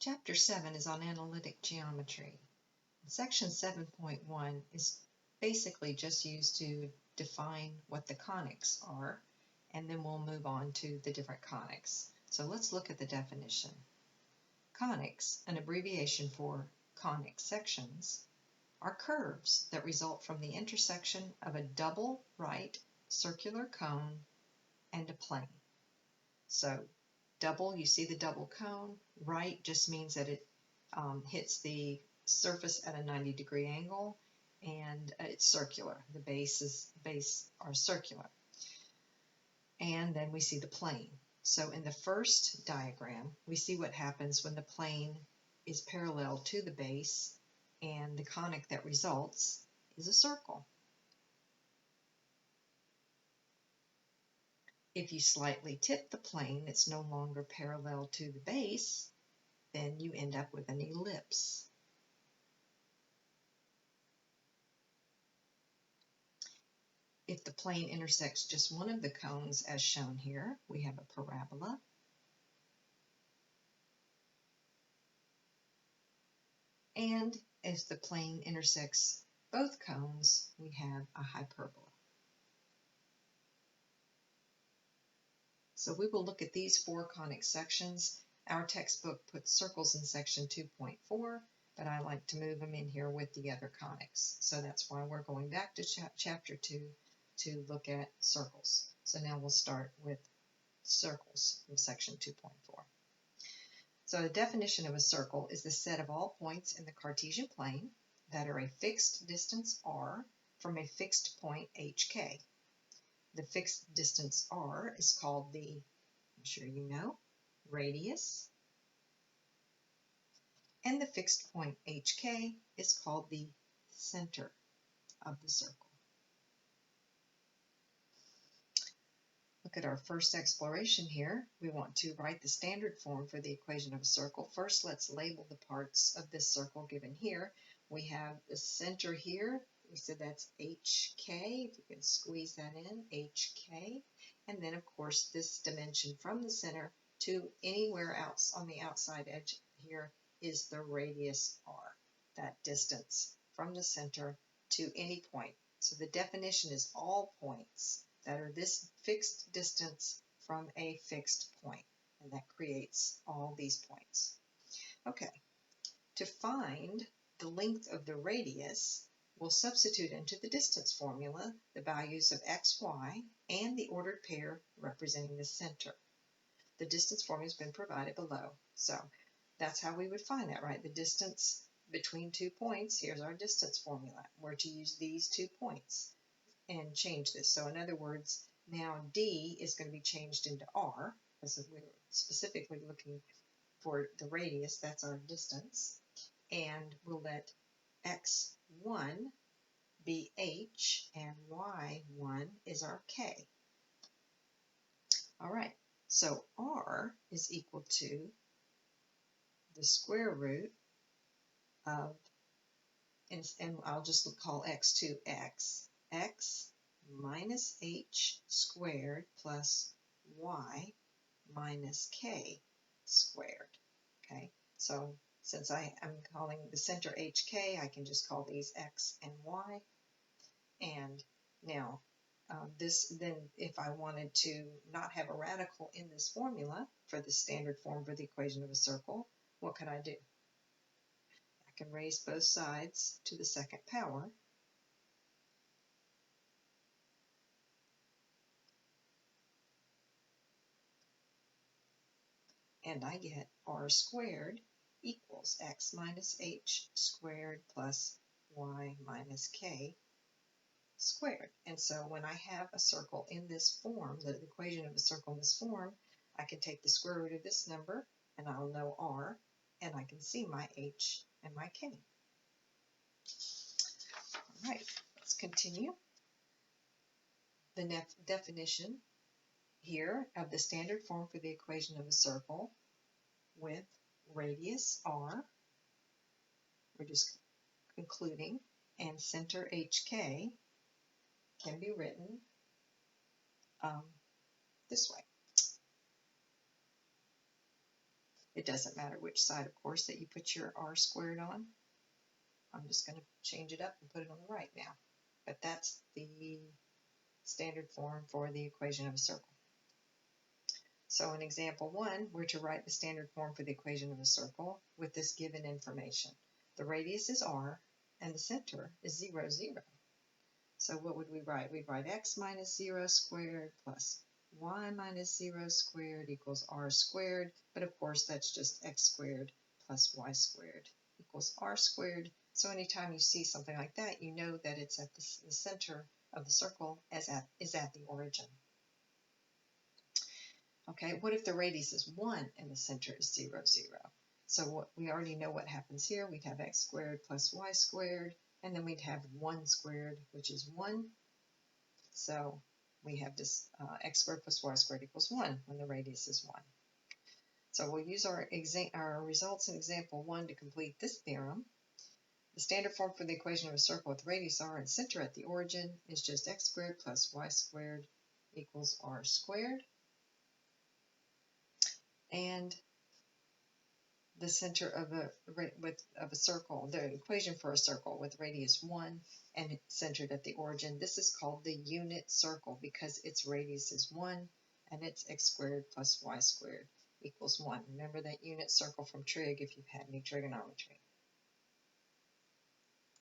Chapter 7 is on analytic geometry. Section 7.1 is basically just used to define what the conics are, and then we'll move on to the different conics. So let's look at the definition. Conics, an abbreviation for conic sections, are curves that result from the intersection of a double right circular cone and a plane. So double, you see the double cone. Right just means that it hits the surface at a 90-degree angle, and it's circular. The base are circular. And then we see the plane. So in the first diagram, we see what happens when the plane is parallel to the base, and the conic that results is a circle. If you slightly tip the plane, it's no longer parallel to the base, then you end up with an ellipse. If the plane intersects just one of the cones, as shown here, we have a parabola. And if the plane intersects both cones, we have a hyperbola. So we will look at these four conic sections. Our textbook puts circles in section 2.4, but I like to move them in here with the other conics. So that's why we're going back to chapter 2 to look at circles. So now we'll start with circles from section 2.4. So the definition of a circle is the set of all points in the Cartesian plane that are a fixed distance r from a fixed point hk. The fixed distance r is called the, I'm sure you know, radius, and the fixed point hk is called the center of the circle. Look at our first exploration here. We want to write the standard form for the equation of a circle. First, let's label the parts of this circle given here. We have the center here. We said that's HK, if you can squeeze that in, HK. And then, of course, this dimension from the center to anywhere else on the outside edge here is the radius r, that distance from the center to any point. So the definition is all points that are this fixed distance from a fixed point, and that creates all these points. Okay, to find the length of the radius, we'll substitute into the distance formula the values of x, y, and the ordered pair representing the center. The distance formula has been provided below, so that's how we would find that, right? The distance between 2 points, here's our distance formula. We're to use these 2 points and change this. So in other words, now D is going to be changed into R, because we're specifically looking for the radius, that's our distance, and we'll let x1 be h, and y1 is our k. All right, so R is equal to the square root of, and I'll just call x2 x minus h squared plus y minus k squared. Okay, so since I am calling the center hk, I can just call these x and y. And now then if I wanted to not have a radical in this formula for the standard form for the equation of a circle, what could I do? I can raise both sides to the second power. And I get r squared equals x minus h squared plus y minus k squared. And so when I have a circle in this form, the equation of a circle in this form, I can take the square root of this number, and I'll know r, and I can see my h and my k. All right, let's continue. The definition here of the standard form for the equation of a circle with radius r, we're just concluding, and center hk can be written this way. It doesn't matter which side, of course, that you put your r squared on. I'm just going to change it up and put it on the right now. But that's the standard form for the equation of a circle. So in example 1, we're to write the standard form for the equation of a circle with this given information. The radius is r, and the center is 0, 0. So what would we write? We'd write x minus 0 squared plus y minus 0 squared equals r squared. But of course, that's just x squared plus y squared equals r squared. So anytime you see something like that, you know that it's at the center of the circle is at the origin. Okay, what if the radius is 1 and the center is 0, 0? So we already know what happens here. We'd have x squared plus y squared, and then we'd have 1 squared, which is 1. So we have this x squared plus y squared equals 1 when the radius is 1. So we'll use our results in example 1 to complete this theorem. The standard form for the equation of a circle with radius r and center at the origin is just x squared plus y squared equals r squared. And the center of a circle, the equation for a circle with radius 1 and it's centered at the origin, this is called the unit circle because its radius is 1 and it's x squared plus y squared equals 1. Remember that unit circle from trig if you've had any trigonometry.